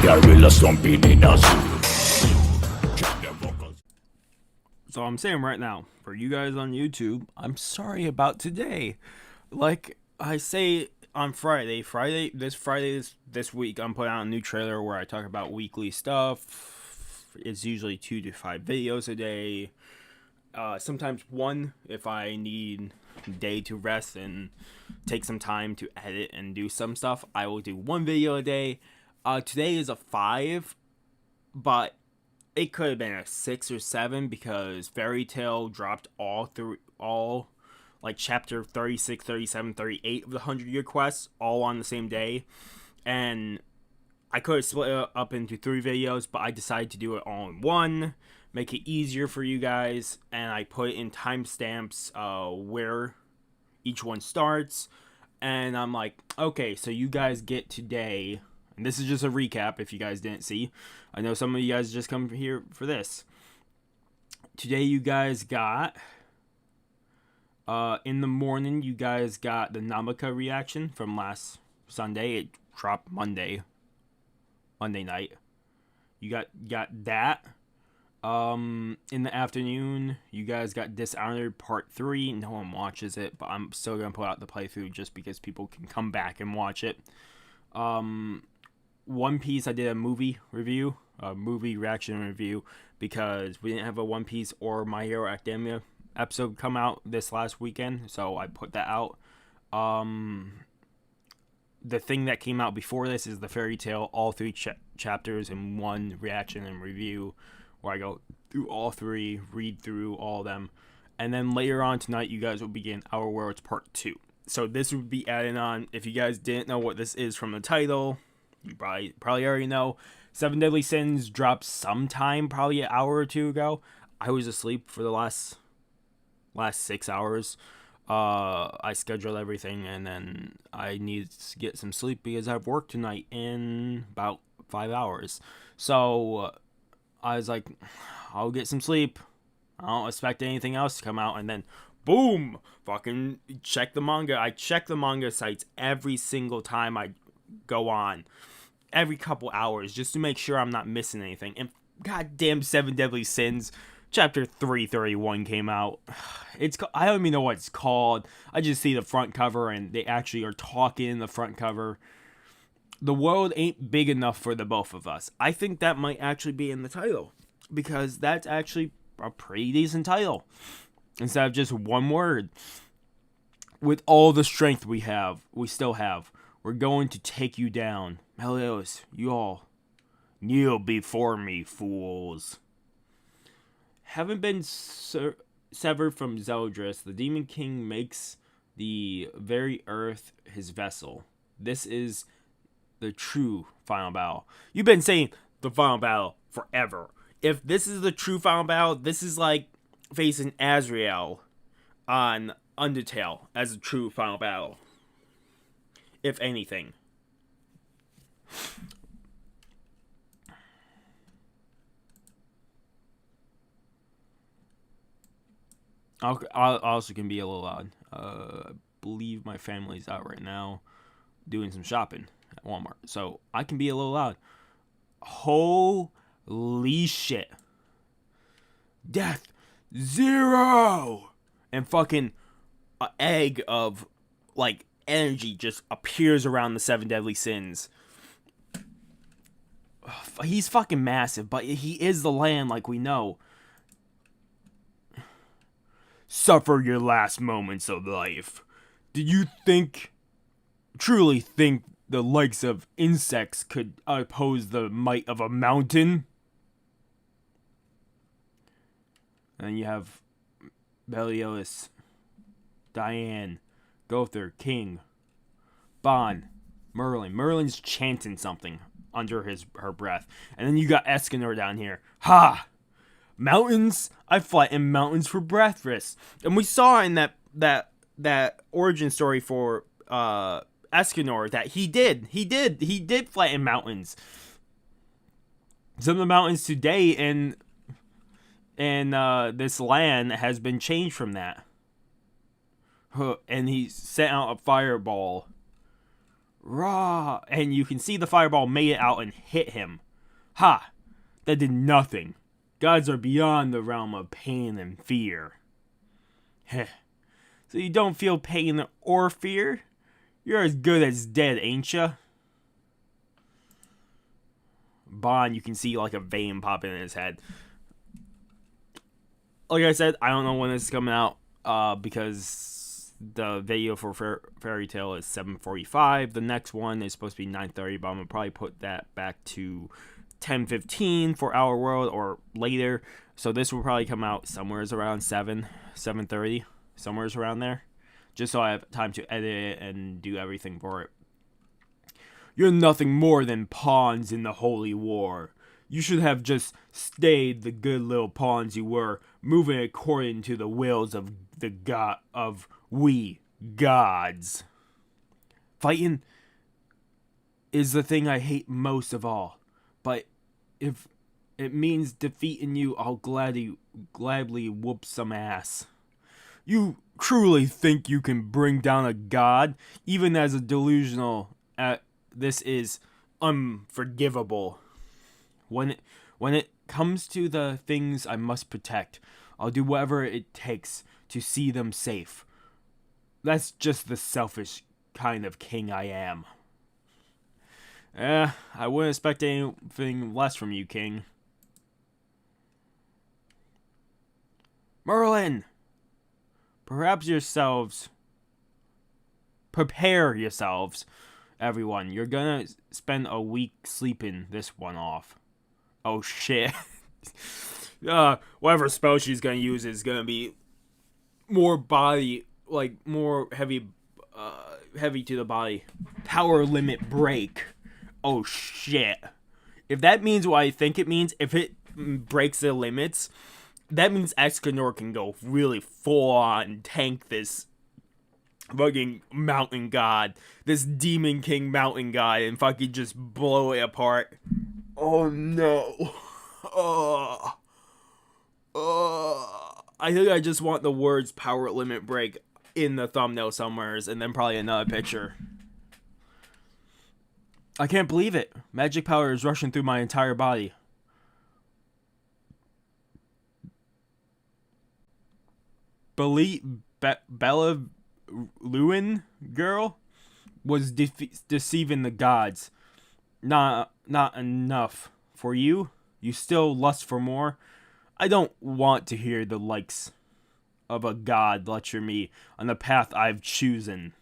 gorillas stomping in us. So I'm saying right now, for you guys on YouTube, I'm sorry about today. Like I say on Friday, this week, I'm putting out a new trailer where I talk about weekly stuff. It's usually 2 to 5 videos a day. Sometimes one if I need a day to rest and take some time to edit and do some stuff. I will do 1 video a day. Today is a 5, but it could have been a 6 or 7 because Fairy Tail dropped all like chapter 36, 37, 38 of the 100-year quest all on the same day. And I could have split it up into 3 videos, but I decided to do it all in one, make it easier for you guys, and I put in timestamps where each one starts. And I'm like, okay, so you guys get today, and this is just a recap if you guys didn't see. I know some of you guys just come here for this. Today you guys got, in the morning, you guys got the Namaka reaction from last Sunday. It dropped Monday night. You got that. In the afternoon, you guys got Dishonored Part 3. No one watches it, but I'm still going to put out the playthrough just because people can come back and watch it. One Piece, I did a movie review, a movie reaction review, because we didn't have a One Piece or My Hero Academia episode come out this last weekend, so I put that out. The thing that came out before this is the Fairy Tail, all 3 chapters in one reaction and review, where I go through all 3, read through all of them, and then later on tonight, you guys will begin Our Worlds Part 2. So this would be added on. If you guys didn't know what this is from the title, you probably already know. 7 Deadly Sins dropped sometime, probably an hour or 2 ago. I was asleep for the last 6 hours. I scheduled everything, and then I needed to get some sleep because I have work tonight in about 5 hours. So I was like, I'll get some sleep. I don't expect anything else to come out, and then boom, fucking check the manga. I check the manga sites every single time I go on, every couple hours, just to make sure I'm not missing anything. And goddamn, 7 Deadly Sins chapter 331 came out. I don't even know what it's called. I just see the front cover, and they actually are talking in the front cover. The world ain't big enough for the both of us. I think that might actually be in the title, because that's actually a pretty decent title instead of just one word. With all the strength we still have, we're going to take you down. Helios, you all kneel before me, fools. Having been severed from Zeldris, the Demon King makes the very earth his vessel. This is the true final battle. You've been saying the final battle forever. If this is the true final battle, this is like facing Azrael on Undertale as a true final battle. If anything. I also can be a little loud. I believe my family's out right now doing some shopping at Walmart, so I can be a little loud. Holy shit. Death 0! And fucking an egg of, like, energy just appears around the 7 Deadly Sins. He's fucking massive, but he is the land, like we know. Suffer your last moments of life. Do you truly think the likes of insects could oppose the might of a mountain? And you have Beliolis, Diane, Gother, King, Bon, Merlin. Merlin's chanting something under her breath. And then you got Escanor down here. Ha! Mountains? I flatten mountains for breakfast. And we saw in that origin story for Escanor that he did flatten mountains. Some of the mountains today in this land has been changed from that. And he sent out a fireball Raw! And you can see the fireball made it out and hit him. Ha! That did nothing. Gods are beyond the realm of pain and fear. Heh. So you don't feel pain or fear? You're as good as dead, ain't ya? Bond, you can see like a vein popping in his head. Like I said, I don't know when this is coming out because the video for Fairy Tail is 7:45. The next one is supposed to be 9:30, but I'm going to probably put that back to 10:15 for Our World or later. So this will probably come out somewhere around 7:30, somewhere around there. Just so I have time to edit it and do everything for it. You're nothing more than pawns in the holy war. You should have just stayed the good little pawns you were, moving according to the wills of the god of we gods. Fighting is the thing I hate most of all, but if it means defeating you, I'll gladly whoop some ass. You truly think you can bring down a god, even as a delusional? This is unforgivable. When it comes to the things I must protect, I'll do whatever it takes to see them safe. That's just the selfish kind of king I am. I wouldn't expect anything less from you, King. Merlin! Prepare yourselves, everyone. You're gonna spend a week sleeping this one off. Oh shit. Whatever spell she's gonna use is gonna be more body, like more heavy to the body. Power limit break. Oh shit. If that means what I think it means, if it breaks the limits, that means Escanor can go really full on tank this fucking mountain god, this demon king mountain god, and fucking just blow it apart. Oh no. I think I just want the words power limit break in the thumbnail somewheres, and then probably another picture. I can't believe it. Magic power is rushing through my entire body. Bella Lewin girl was deceiving the gods. Not enough for you? You still lust for more? I don't want to hear the likes of a god lecture me on the path I've chosen.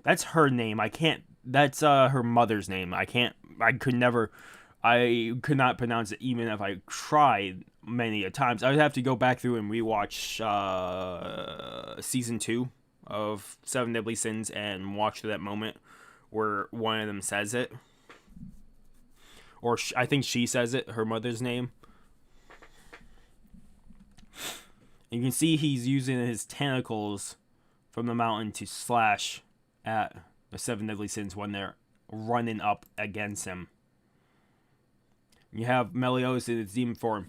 That's her name. I can't. That's her mother's name. I could not pronounce it even if I tried many a times. I would have to go back through and rewatch season 2 of Seven Deadly Sins and watch that moment where one of them says it. Or I think she says it, her mother's name. You can see he's using his tentacles from the mountain to slash at the Seven Deadly Sins when they're running up against him. You have Meliodas in its demon form.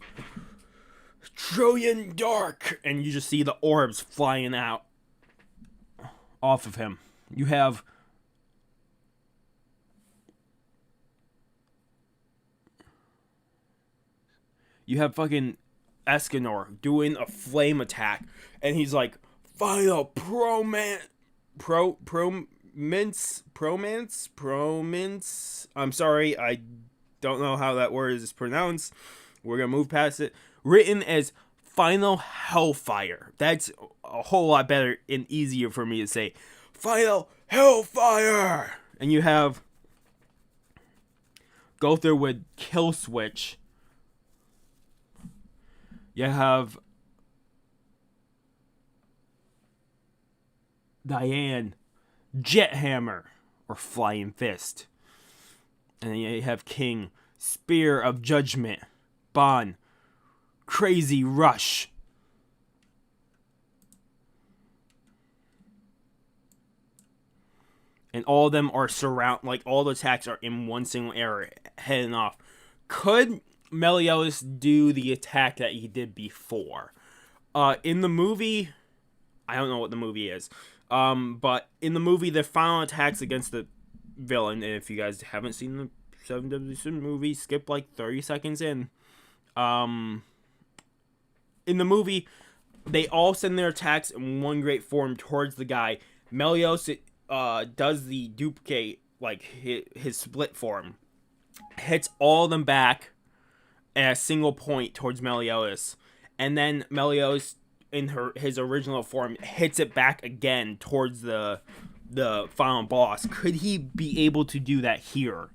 Trillion Dark! And you just see the orbs flying out off of him. You have fucking Escanor doing a flame attack, and he's like, final promance. I'm sorry, I don't know how that word is pronounced. We're gonna move past it. Written as final hellfire. That's a whole lot better and easier for me to say. Final hellfire! And you have go through with Kill Switch. You have Diane, Jet Hammer, or Flying Fist. And then you have King, Spear of Judgment, Bon, Crazy Rush. And all of them are all the attacks are in one single area, heading off. Could Meliodas do the attack that he did before? In the movie, I don't know what the movie is. But in the movie, the final attacks against the villain. And if you guys haven't seen the Seven Deadly Sins movie, skip like 30 seconds in. In the movie, they all send their attacks in one great form towards the guy. Melios does the duplicate, like his split form, hits all of them back at a single point towards Meliodas, and then Melios in his original form hits it back again towards the final boss. Could he be able to do that here?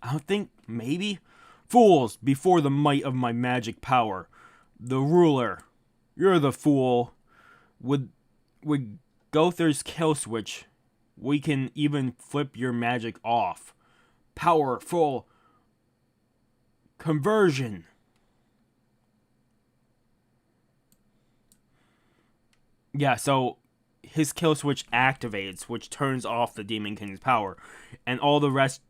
I don't think. Maybe. Fools, before the might of my magic power. The ruler. You're the fool. With Gother's kill switch, we can even flip your magic off. Powerful conversion. Yeah, so his kill switch activates, which turns off the Demon King's power, and all the rest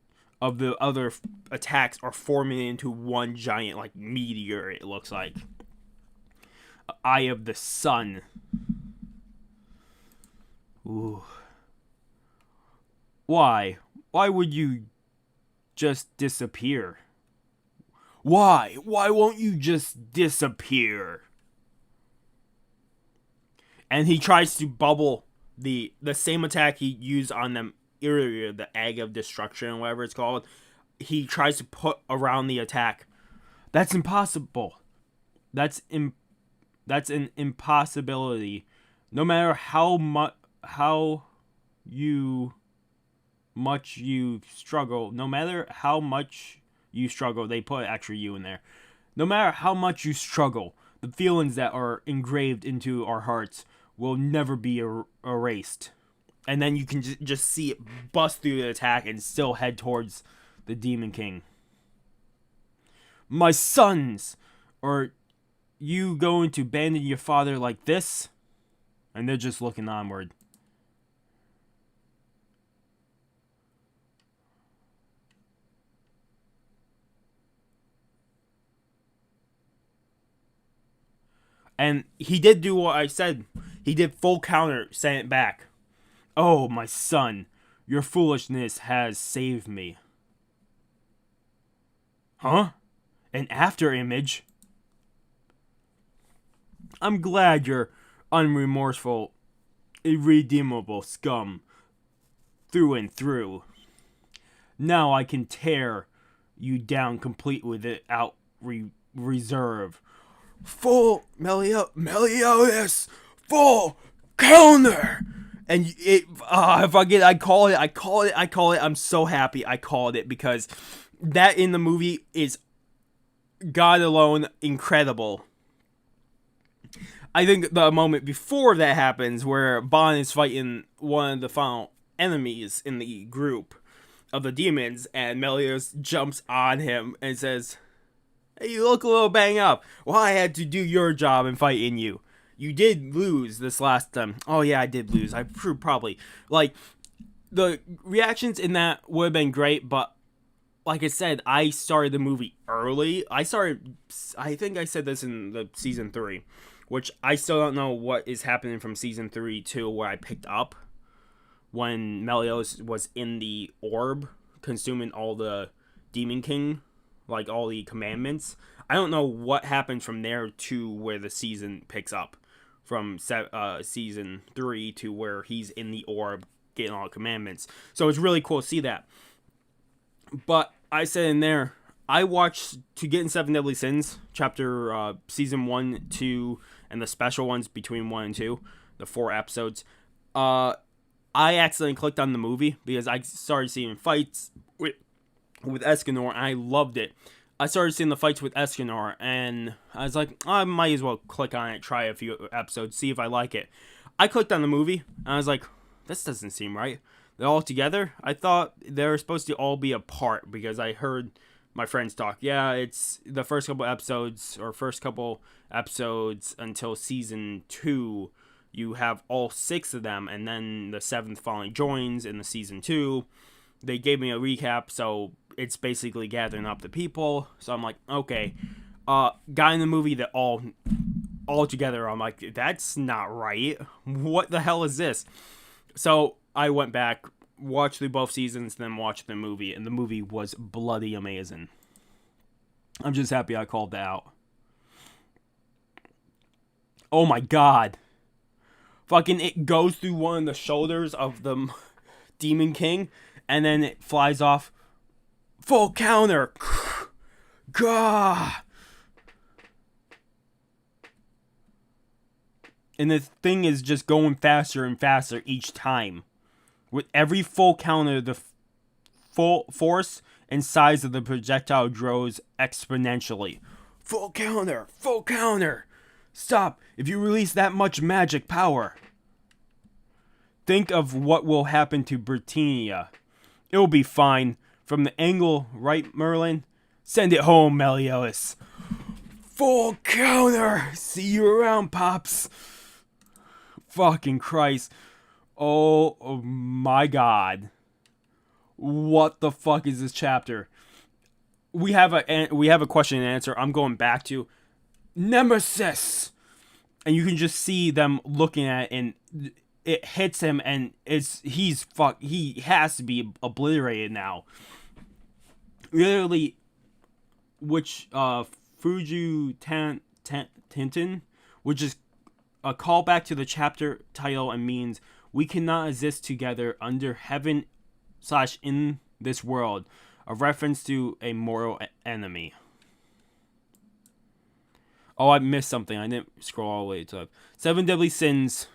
of the other attacks are forming into one giant, like, meteor, it looks like. Eye of the Sun. Ooh. Why? Why would you just disappear? Why? Why won't you just disappear? And he tries to bubble the same attack he used on them earlier, the Egg of Destruction, whatever it's called. He tries to put around the attack. That's impossible. That's an impossibility. No matter how much you struggle, they put extra you in there. No matter how much you struggle, the feelings that are engraved into our hearts will never be erased. And then you can just see it bust through the attack and still head towards the Demon King. My sons! Are you going to abandon your father like this? And they're just looking onward. And he did do what I said. He did full counter, sent it back. Oh, my son, your foolishness has saved me. Huh? An after image? I'm glad you're unremorseful, irredeemable scum through and through. Now I can tear you down complete without reserve. Full Meliodas, full counter. And if I call it. I'm so happy I called it, because that in the movie is God alone incredible. I think the moment before that happens, where Bond is fighting one of the final enemies in the group of the demons, and Meliodas jumps on him and says, "Hey, you look a little bang up. Well, I had to do your job in fighting you. You did lose this last time." Oh yeah, I did lose. I probably, like, the reactions in that would have been great, but like I said, I started the movie early. I think I said this in the season 3, which I still don't know what is happening from season 3 to where I picked up when Meliodas was in the orb consuming all the Demon King, like all the commandments. I don't know what happened from there to where the season picks up, from season 3 to where he's in the orb getting all the commandments. So it's really cool to see that. But I said in there, I watched To Get in Seven Deadly Sins, season 1, 2, and the special ones between 1 and 2, the 4 episodes. I accidentally clicked on the movie because I started seeing fights with Escanor, and I loved it. I started seeing the fights with Escanor, and I was like, I might as well click on it, try a few episodes, see if I like it. I clicked on the movie, and I was like, this doesn't seem right. They're all together? I thought they were supposed to all be apart, because I heard my friends talk. Yeah, it's the first couple episodes until season 2, you have all 6 of them, and then the 7th finally joins in the season 2. They gave me a recap, so it's basically gathering up the people. So I'm like, okay. Guy in the movie that all together, I'm like, that's not right. What the hell is this? So I went back, watched through both seasons, then watched the movie, and the movie was bloody amazing. I'm just happy I called that out. Oh my god. Fucking it goes through one of the shoulders of the Demon King, and then it flies off. Full counter. Gah. And the thing is just going faster and faster each time. With every full counter, the full force and size of the projectile grows exponentially. Full counter! Full counter! Stop! If you release that much magic power. Think of what will happen to Britannia. It'll be fine. From the angle, right, Merlin? Send it home, Meliodas. Full counter! See you around, Pops. Fucking Christ. Oh my god. What the fuck is this chapter? We have a question and answer. I'm going back to Nemesis. And you can just see them looking at it, and it hits him, and he has to be obliterated now. Literally, which Fuju Tintin, which is a callback to the chapter title and means we cannot exist together under heaven / in this world, a reference to a mortal enemy. Oh, I missed something. I didn't scroll all the way to 7 Deadly Sins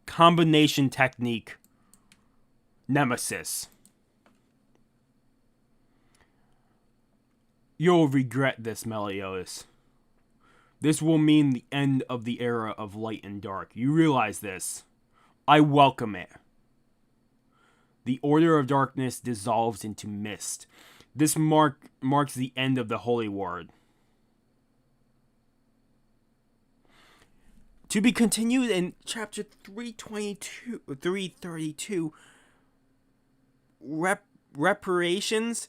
combination technique. Nemesis. You'll regret this, Meliodas. This will mean the end of the era of light and dark. You realize this. I welcome it. The order of darkness dissolves into mist. This marks the end of the Holy War. To be continued in chapter 332, reparations,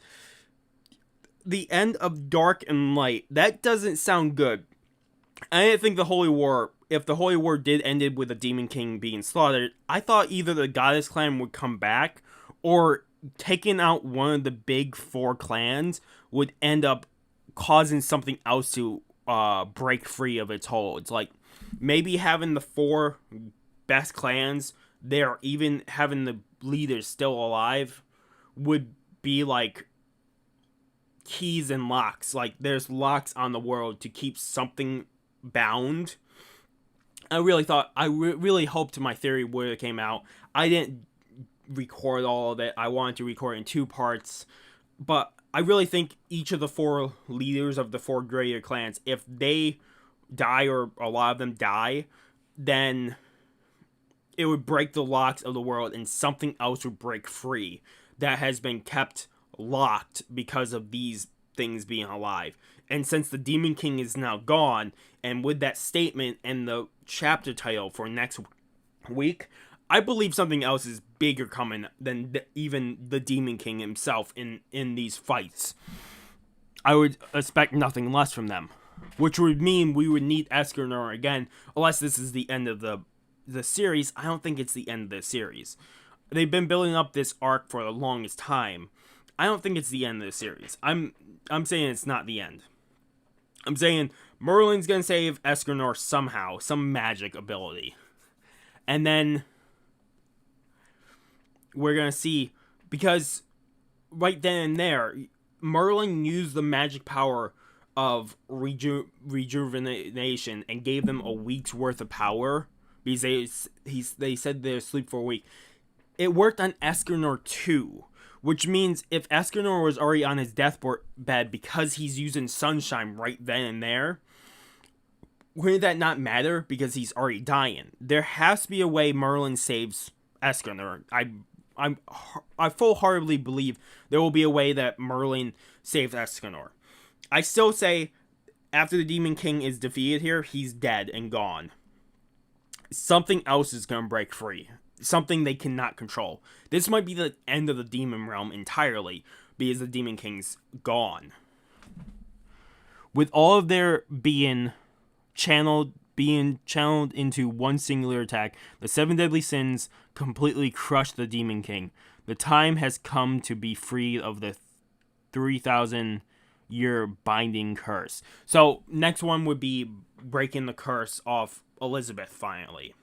the end of dark and light. That doesn't sound good. I didn't think the Holy War, if the Holy War did ended with the Demon King being slaughtered, I thought either the Goddess Clan would come back, or taking out one of the big 4 clans would end up causing something else to break free of its hold. It's like, maybe having the 4 best clans there, even having the leaders still alive, would be like keys and locks. Like, there's locks on the world to keep something bound. I really thought, really hoped my theory would have came out. I didn't record all of it. I wanted to record in 2 parts, but I really think each of the 4 leaders of the 4 greater clans, if they die, or a lot of them die, then it would break the locks of the world, and something else would break free that has been kept locked because of these things being alive. And since the Demon King is now gone, and with that statement and the chapter title for next week, I believe something else is bigger coming than even the Demon King himself in these fights. I would expect nothing less from them, which would mean we would need Escanor again, unless this is the end of the series. I don't think it's the end of the series. They've been building up this arc for the longest time. I don't think it's the end of the series. I'm saying it's not the end. I'm saying Merlin's gonna save Escanor somehow, some magic ability. And then we're gonna see, because right then and there, Merlin used the magic power of rejuvenation and gave them a week's worth of power, because they said they're asleep for a week. It worked on Escanor too, which means if Escanor was already on his deathbed because he's using sunshine right then and there, would that not matter because he's already dying? There has to be a way Merlin saves Escanor. I full-heartedly believe there will be a way that Merlin saves Escanor. I still say, after the Demon King is defeated here, he's dead and gone. Something else is going to break free. Something they cannot control. This might be the end of the Demon Realm entirely, because the Demon King's gone. With all of their being channeled into one singular attack, the 7 Deadly Sins completely crushed the Demon King. The time has come to be freed of the 3,000-year binding curse. So next one would be breaking the curse off Elizabeth finally.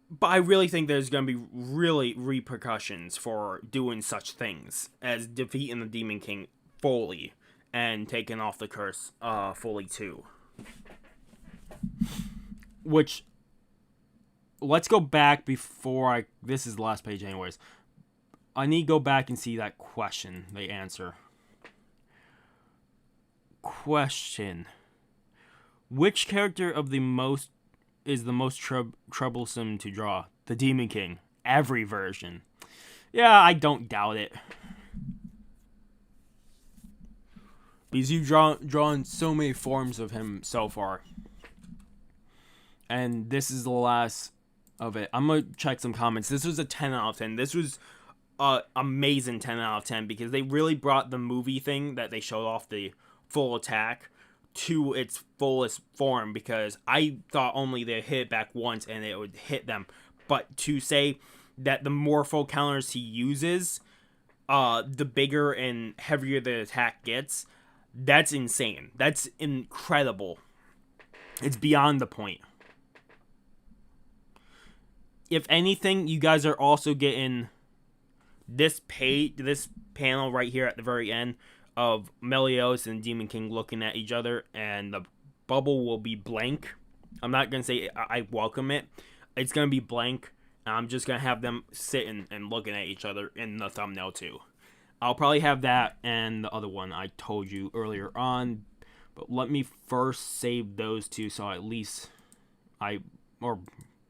But I really think there's going to be really repercussions for doing such things as defeating the Demon King fully and taking off the curse fully too. Which, let's go back before this is the last page anyways. I need to go back and see that question they answer. Question. Which character of the most is the most troublesome to draw? The Demon King. Every version. Yeah, I don't doubt it. Because you've drawn so many forms of him so far. And this is the last of it. I'm going to check some comments. This was a 10 out of 10. This was amazing 10 out of 10 because they really brought the movie thing that they showed off the full attack to its fullest form, because I thought only they hit it back once and it would hit them. But to say that the more full counters he uses, the bigger and heavier the attack gets, that's insane. That's incredible. It's beyond the point. If anything, you guys are also getting this panel right here at the very end of Meliodas and Demon King looking at each other, and the bubble will be blank. I'm not going to say I welcome it. It's going to be blank, and I'm just going to have them sitting and looking at each other in the thumbnail too. I'll probably have that and the other one I told you earlier on, but let me first save those two so at least or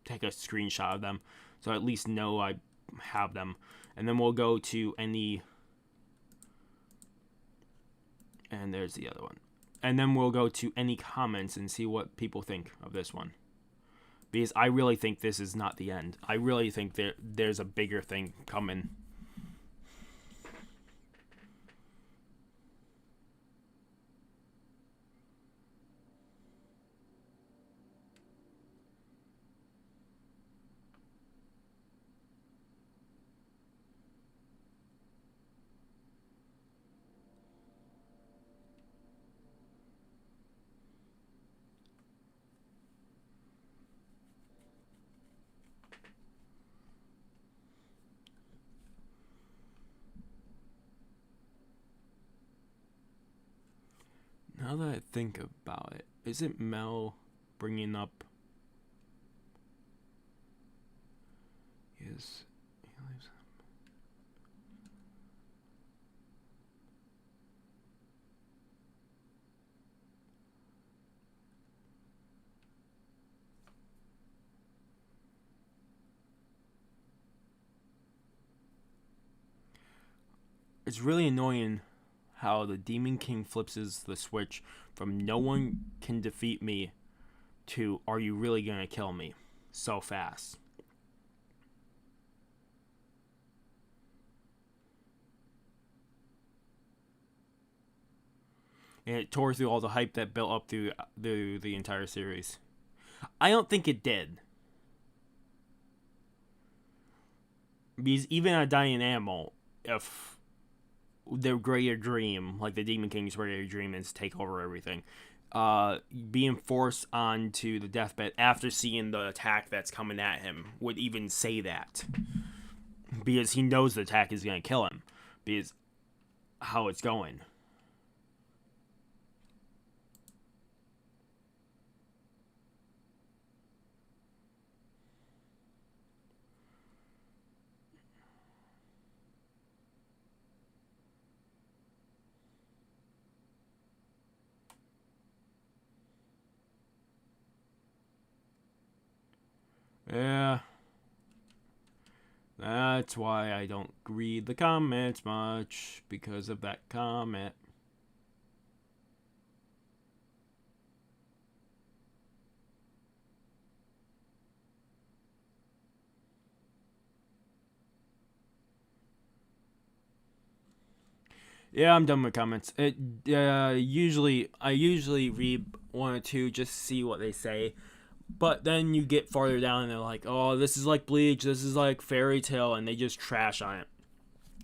take a screenshot of them so I at least know I have them. And then we'll go to any... And there's the other one. And then we'll go to any comments and see what people think of this one. Because I really think this is not the end. I really think there's a bigger thing coming. Now that I think about it, is it Mel bringing up... Yes. It's really annoying how the Demon King flips the switch from no one can defeat me to are you really gonna kill me so fast. And it tore through all the hype that built up through the entire series. I don't think it did. Because even a dying animal, if their greater dream, like the Demon King's greater dream, is take over everything, being forced onto the deathbed after seeing the attack that's coming at him would even say that. Because he knows the attack is going to kill him. Because how it's going. Yeah. That's why I don't read the comments much, because of that comment. Yeah, I'm done with comments. I usually read one or two just to see what they say. But then you get farther down and they're like, oh, this is like Bleach, this is like Fairy Tail, and they just trash on it.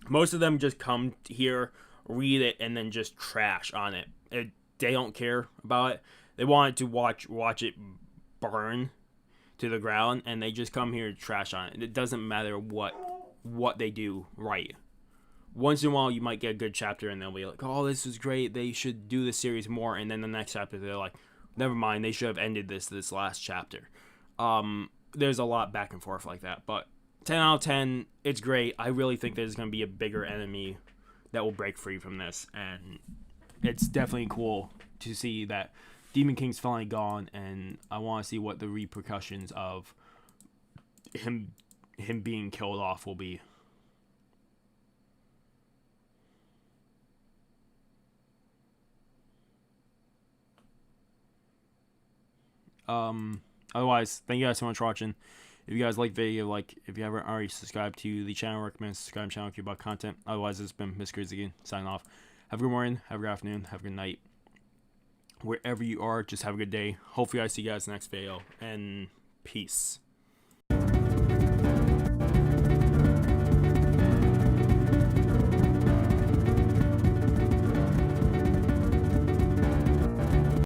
Most of them just come here, read it, and then just trash on it. They don't care about it. They want to watch it burn to the ground, and they just come here to trash on it. It doesn't matter what they do right. Once in a while, you might get a good chapter, and they'll be like, oh, this is great, they should do this series more, and then the next chapter, they're like, never mind, they should have ended this last chapter. There's a lot back and forth like that, but 10 out of 10, it's great. I really think there's going to be a bigger enemy that will break free from this, and it's definitely cool to see that Demon King's finally gone, and I want to see what the repercussions of him being killed off will be. Otherwise, thank you guys so much for watching. If you guys like the video, if you haven't already subscribed to the channel, recommend subscribe to the channel if you about content. Otherwise, it's been Mr. Grizz again, signing off. Have a good morning, have a good afternoon, have a good night. Wherever you are, just have a good day. Hopefully I see you guys next video, and peace.